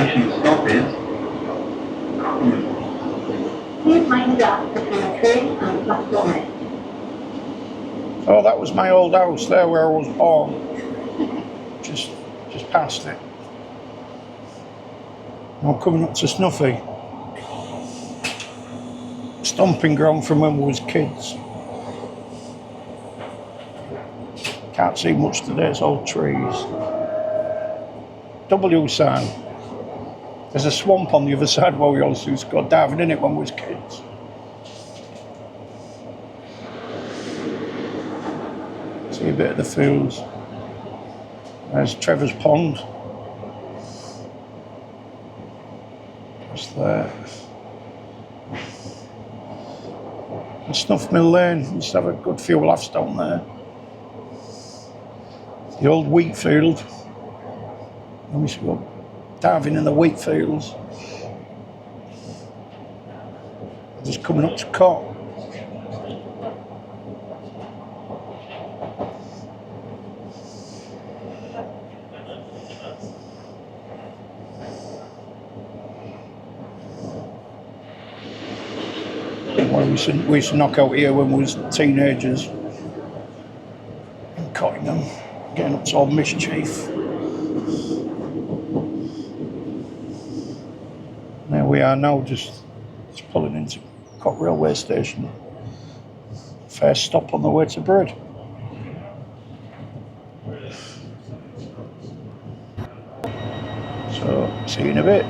station stop is... Please mind that between train and platform. Oh, that was my old house there where I was born. Just past it. I'm coming up to Snuffy. Stomping ground from when we was kids. Can't see much today, it's all trees. W sign. There's a swamp on the other side where we also used to go diving in it when we was kids. See a bit of the fields. There's Trevor's Pond. Just there. And Snuff Mill Lane, we used to have a good few laughs down there. The old wheat field. And we used to go diving in the wheat fields. Just coming up to Cot. We used to knock out here when we was teenagers in Cottingham, getting up to all mischief. There we are now, just pulling into Cot railway station. First stop on the way to Brid. So, see you in a bit.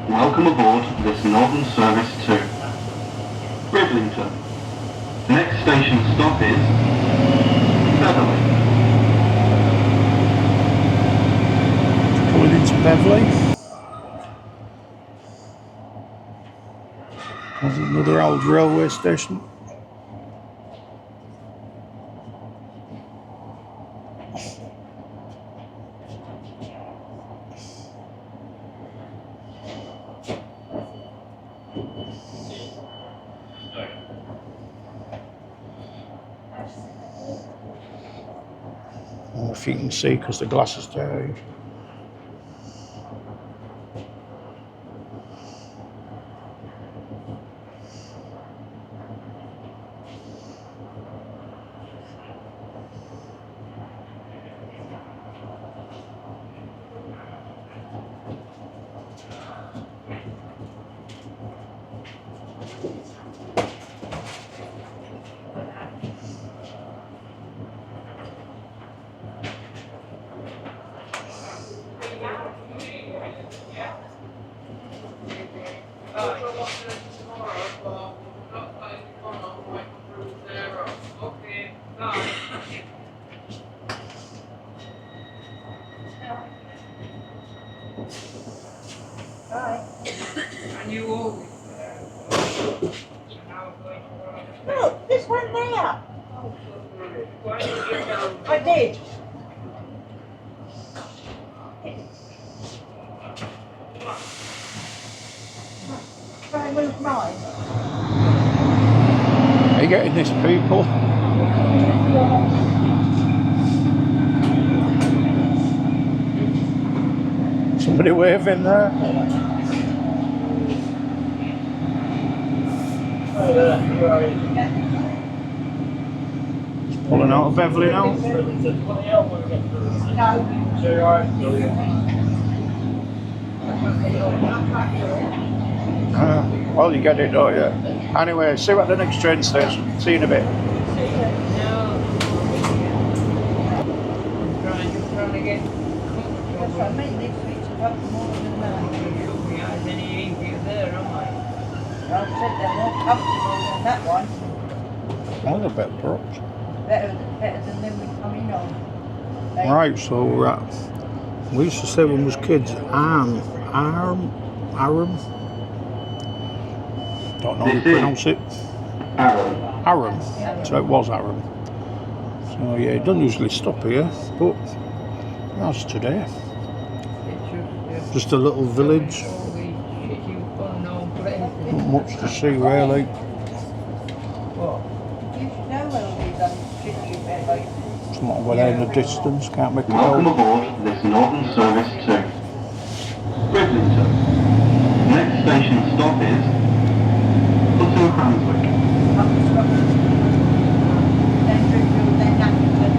Welcome aboard this Northern service to Bridlington. The next station stop is Beverley. Pulling into Beverley. There's another old railway station. If you can see, because the glass is down. Look, this one there. I did. Can I move mine? Are you getting this, people? Somebody waving there? Just pulling out of Beverley now. Well, you get it, don't you? Anyway, see you at the next train station. See you in a bit. I said they're more comfortable than that one. A little bit, perhaps. Better than them we come in on. Right, so we used to say when we was kids, Aram. Don't know how to pronounce it. Aram. So it was Aram. So yeah, it doesn't usually stop here, but that's today. Just a little village. Not much to see really. You should know when all these on tricky bed, like. Something way there in the distance, can't make it Welcome out. aboard this Northern Service to Bridlington. Next station stop is Hutton Cranswick. Then Driffield, then Appleton.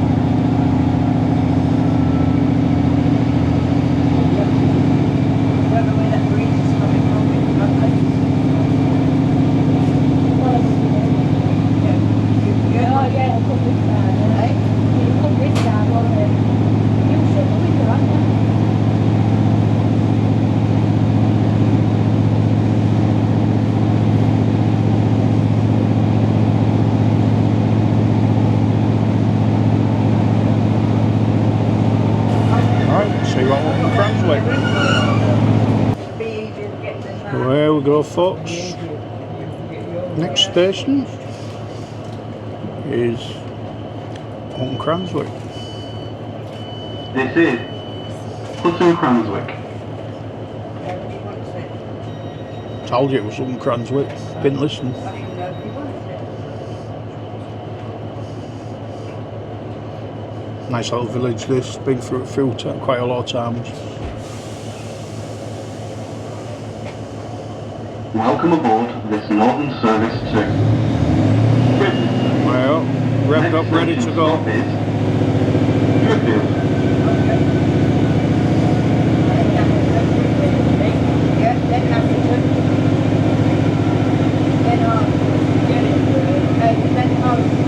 Whether where that breeze is coming from, it's lovely. Oh yeah, I'll come this side. Eh? You come this side, won't it? You shut the window, haven't you? Right, see what Hutton Cranswick. It'll be easier to get than that. There we go, folks. Next station is Hutton Cranswick. This is Hutton Cranswick. Nobody wants it. Told you it was Hutton Cranswick. Didn't listen. I didn't know nobody wants it. Nice little village this. Been through it quite a lot of times. Welcome aboard this Northern Service to Bridlington. Well, revved up, Next ready to station go. stop is Driffield. Okay. Then Appleton. Yeah, then Appleton. Then Hartford. Then Hartford.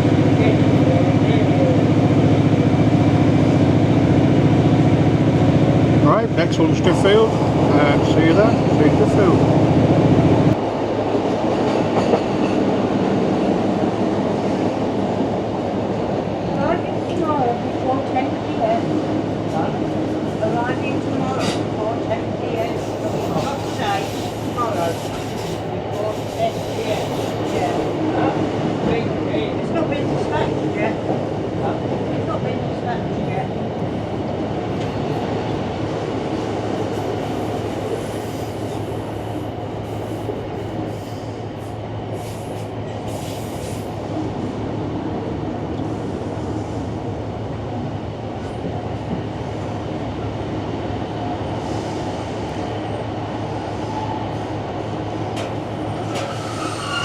Right, next one's Driffield. See you there. See you Driffield. Arriving tomorrow before 10 p.m. Arriving tomorrow before 10 p.m. Not today, tomorrow before 10 p.m. Yeah. It's not been dispatched yet. It's not been dispatched yet.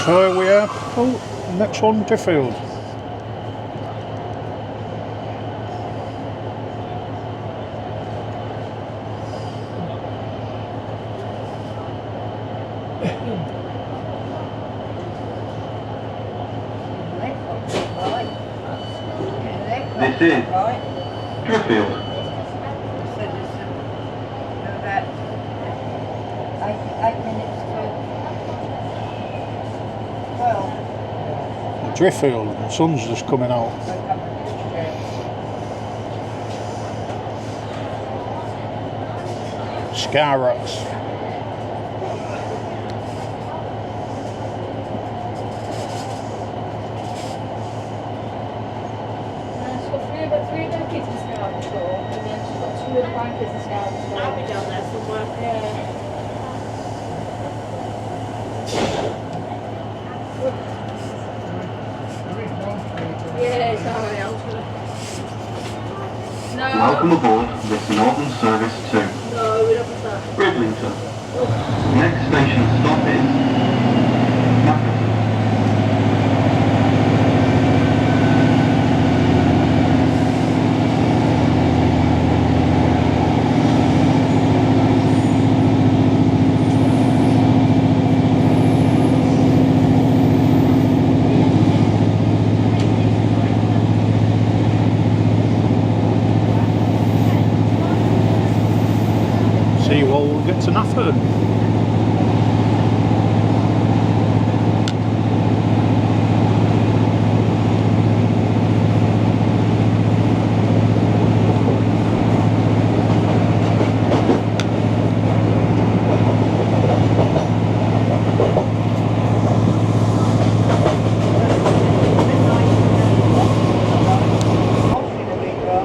So here we are. Oh, next one, Driffield. This is Right. Driffield. So there's about 8 minutes to 12. Driffield. The sun's just coming out. So come and Scar rats. She's got three of her kids in Scarborough school, and then she's got two of the grandkids in Scarborough school. I'll be down there somewhere. Yeah. Yeah, it's alright, I'm gonna... No, Welcome aboard this Northern Service to no, we don't want that. Bridlington. Next station stop is Appleton. See you all when we get to Nafford.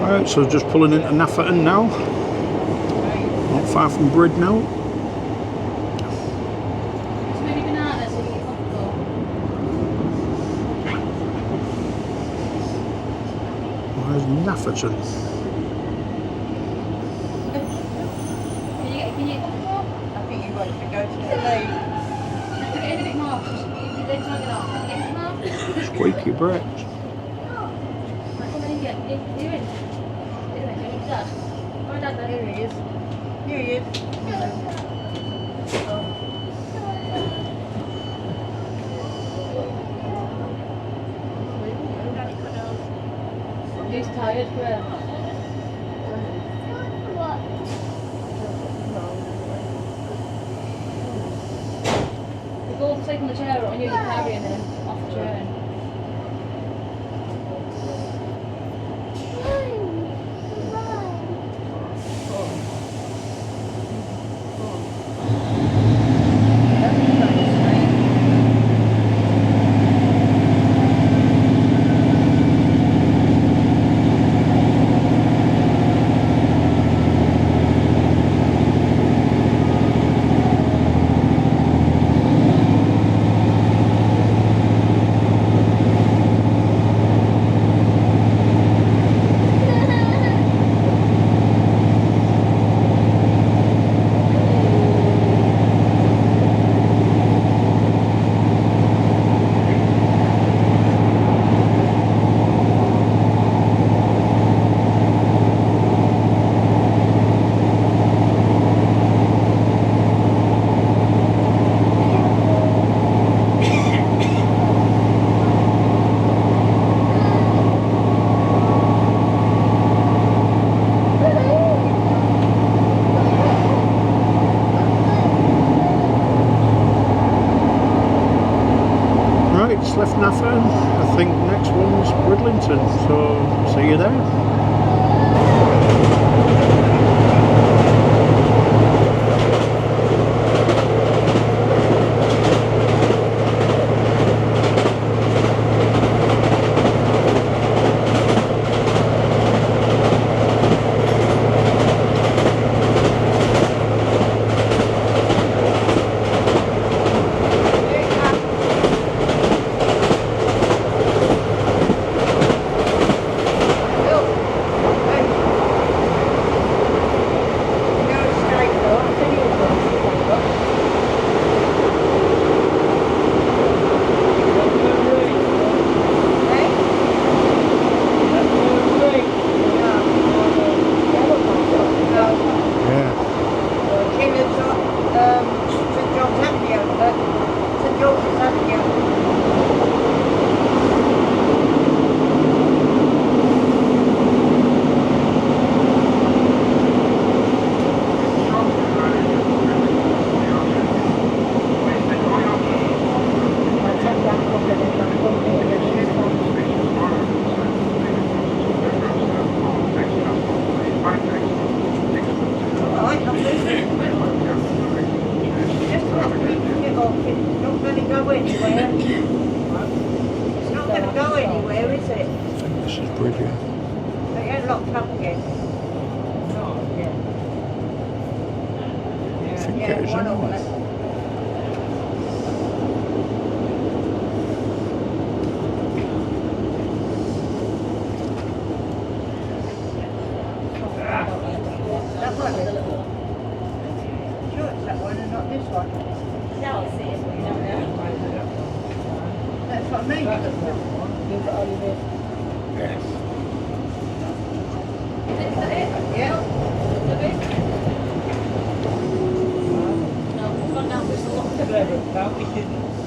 Right, so just pulling into Nafferton now. Not far from Brid now. It's really bananas. Nafferton. Can you I think you wanted to go to the lake. get a bit more? Let's not get off. Get a bit more. Squeaky brakes. Right, come in again. You're in. Dad. Oh, Dad, there. Here he is. Here he is. He's tired, but the goal's taking the chair out and you're carrying him off the train. Right, it's left Nafferton. I think next one's Bridlington, so see you there.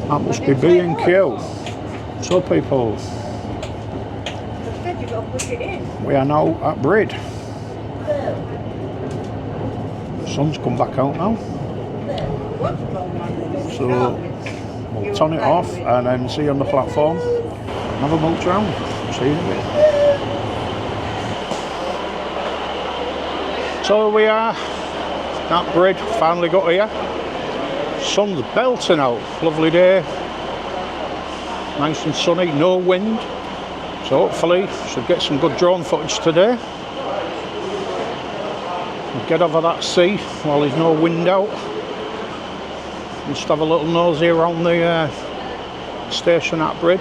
That must be B&Q. So people, we are now at Brid. The sun's come back out now. So we'll turn it off and then see you on the platform. Have a mulch round. See you in a bit. So we are at Brid, finally got here. Sun's belting out, lovely day, nice and sunny, no wind, so hopefully should get some good drone footage today. We'll get over that sea while there's no wind out. Just have a little nosy around the station at Brid.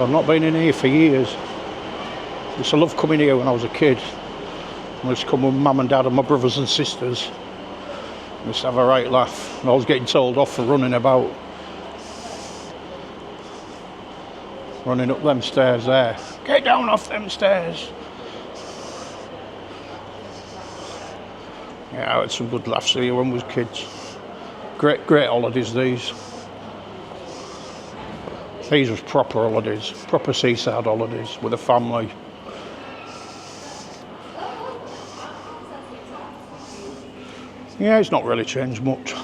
I've not been in here for years. used to love coming here when I was a kid. I used to come with mum and dad and my brothers and sisters. I used to have a right laugh. And I was getting told off for running about. Running up them stairs there. Get down off them stairs. Yeah, I had some good laughs here when we was kids. Great holidays these. These was proper holidays, proper seaside holidays with a family. Yeah, it's not really changed much.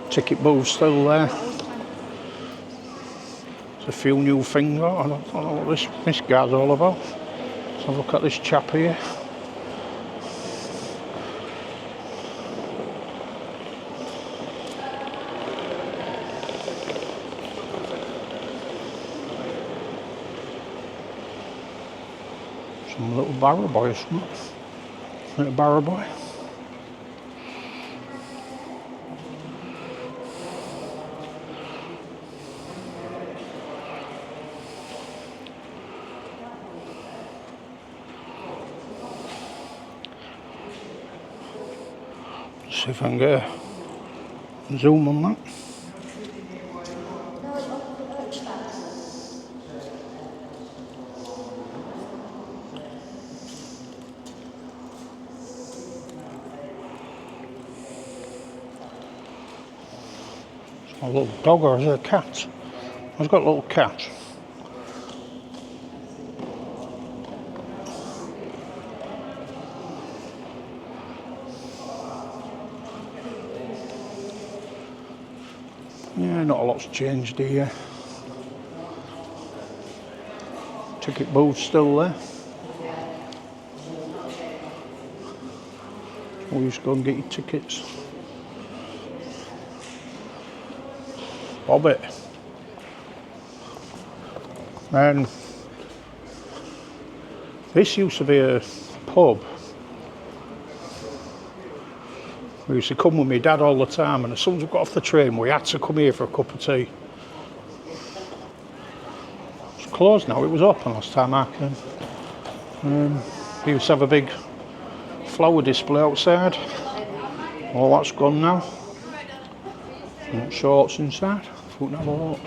Ticket booth's still there. There's a few new things. I don't know what this guy's all about. Let's have a look at this chap here. Some little barrow boy or something. Little barrow boy. See if I can get a zoom on that. A little dog, or is it a cat? It's got a little cat. Yeah, not a lot's changed here. Ticket booth's still there. We used to go and get your tickets. Bob it. And this used to be a pub. We used to come with my dad all the time, and as soon as we got off the train we had to come here for a cup of tea. It's closed now, it was open last time I came. We used to have a big flower display outside. All that's gone now. And shorts inside. If we can have a look.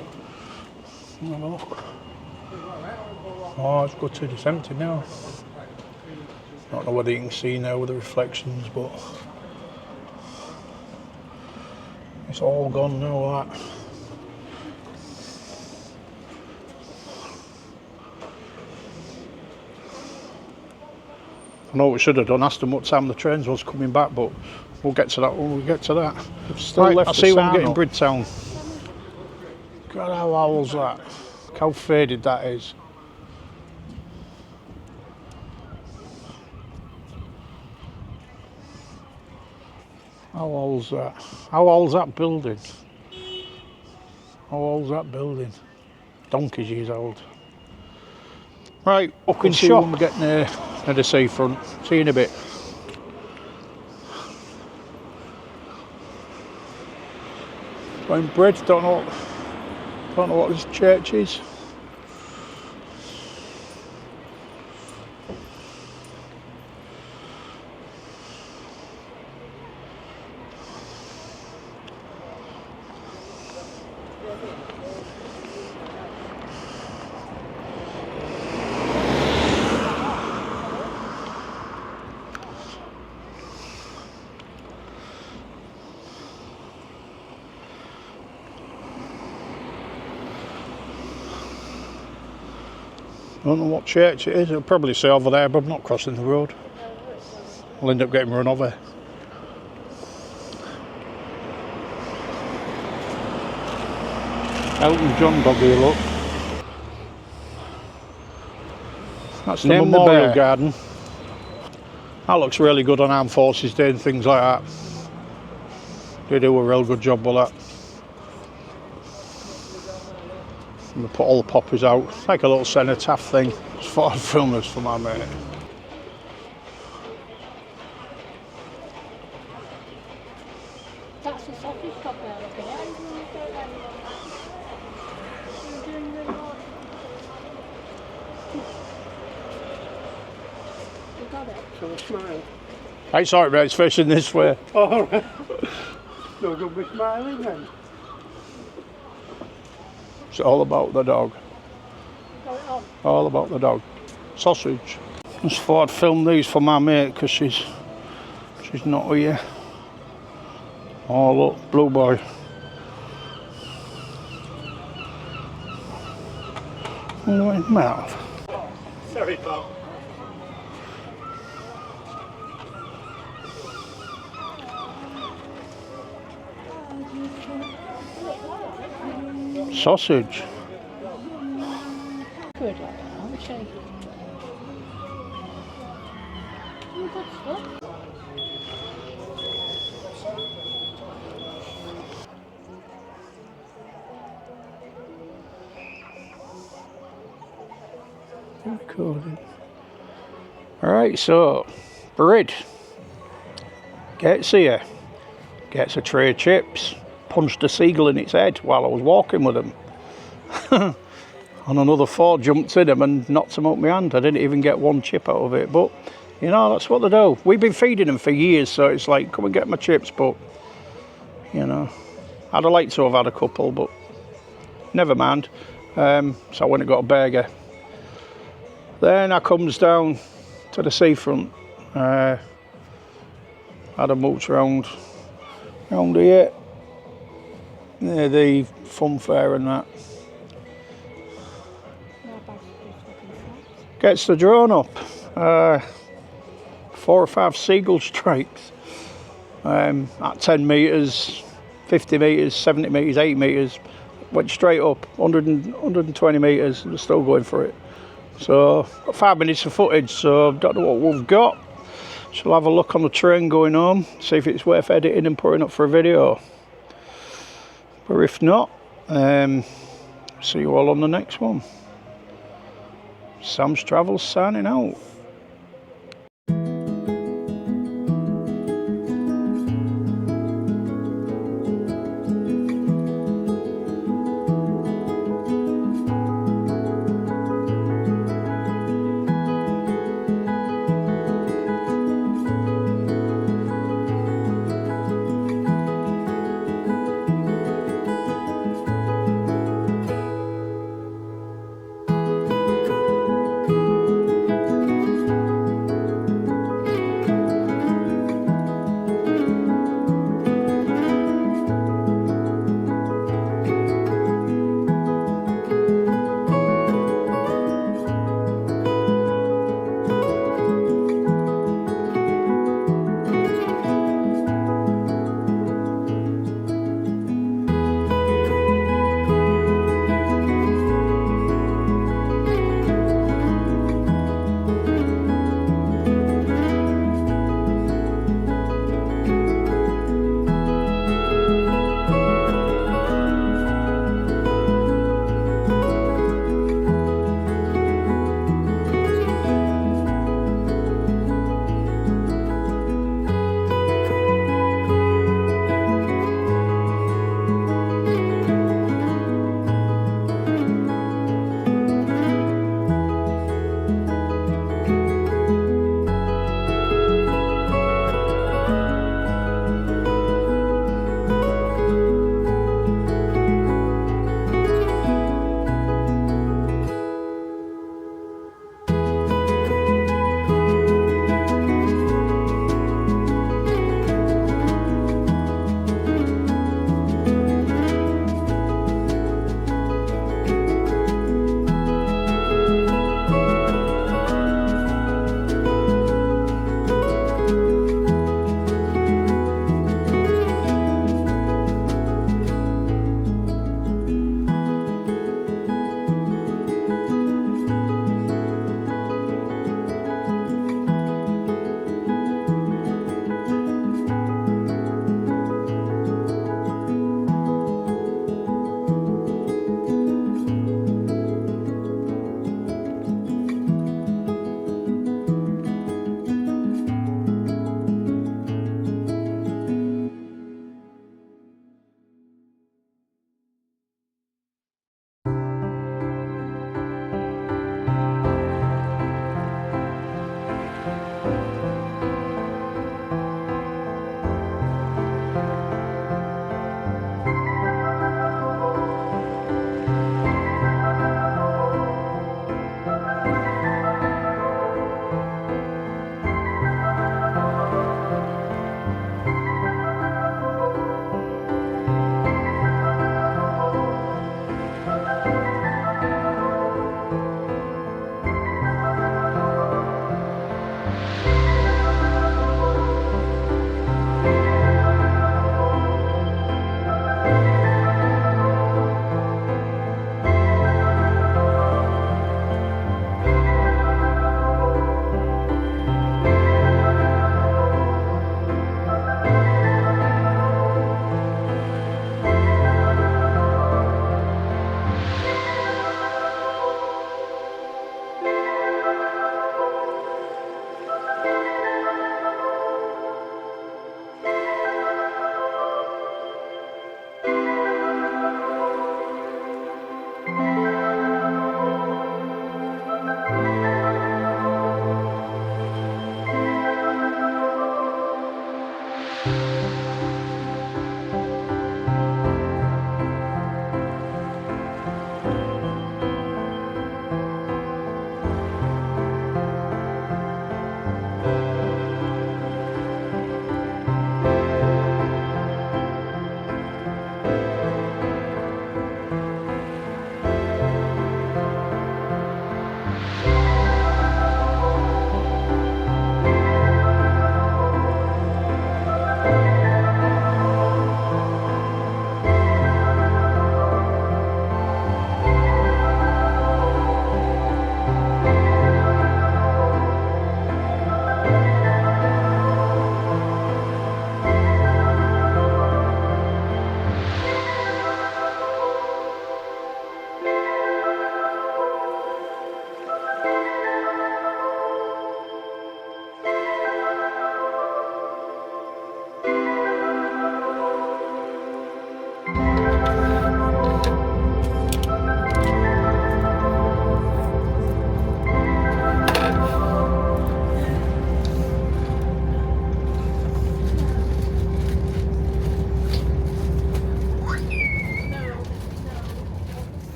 Have a look. Oh, it's gutted, it's empty now. Don't know whether you can see now with the reflections, but it's all gone now, that. I know what we should have done, asked them what time the trains was coming back, but we'll get to that when we get to that. Still Right, left I the see when sign we get in up. Bridgetown. God, how owl's that? Look how faded that is. How old's that? How old's that building? How old's that building? Donkey's years old. Right, Fucking see shop. when we get near the seafront. See you in a bit. Going bridge, don't know what this church is. I don't know what church it is. It'll probably say over there, but I'm not crossing the road. I'll end up getting run over. Elton John dog here, look. That's the Name the Memorial bear. Garden. That looks really good on Armed Forces Day and things like that. They do a real good job with that. And they put all the poppies out. It's like a little cenotaph thing. Just thought I'd film this for my mate. That's the sausage shop there, look at it. Got it. So smile. It's alright, mate, it's facing this way. All right. No good with smiling then. It's all about the dog. Got it on. All about the dog. Sausage. Just thought I'd film these for my mate because she's not here. Oh look, blue boy. Oh, his mouth. Sorry, Bob. Sausage. Good like that, aren't she? Oh, good stuff. Recording. Alright, so Brid gets here, gets a tray of chips, punched a seagull in its head while I was walking with him. And another 4 jumped in him and knocked him up my hand. I didn't even get 1 chip out of it, but you know, that's what they do. We've been feeding them for years, so it's like, come and get my chips, but you know, I'd have liked to have had a couple, but never mind. So I went and got a burger. Then I comes down to the seafront. Had a mooch round here. Near the fun fair and that. Gets the drone up. 4 or 5 seagull strikes. At 10 metres, 50 metres, 70 metres, 80 metres. Went straight up, 120 metres, and still going for it. So, got 5 minutes of footage, so don't know what we've got. Shall have a look on the train going home, see if it's worth editing and putting up for a video. But if not, see you all on the next one. Sam's Travels signing out.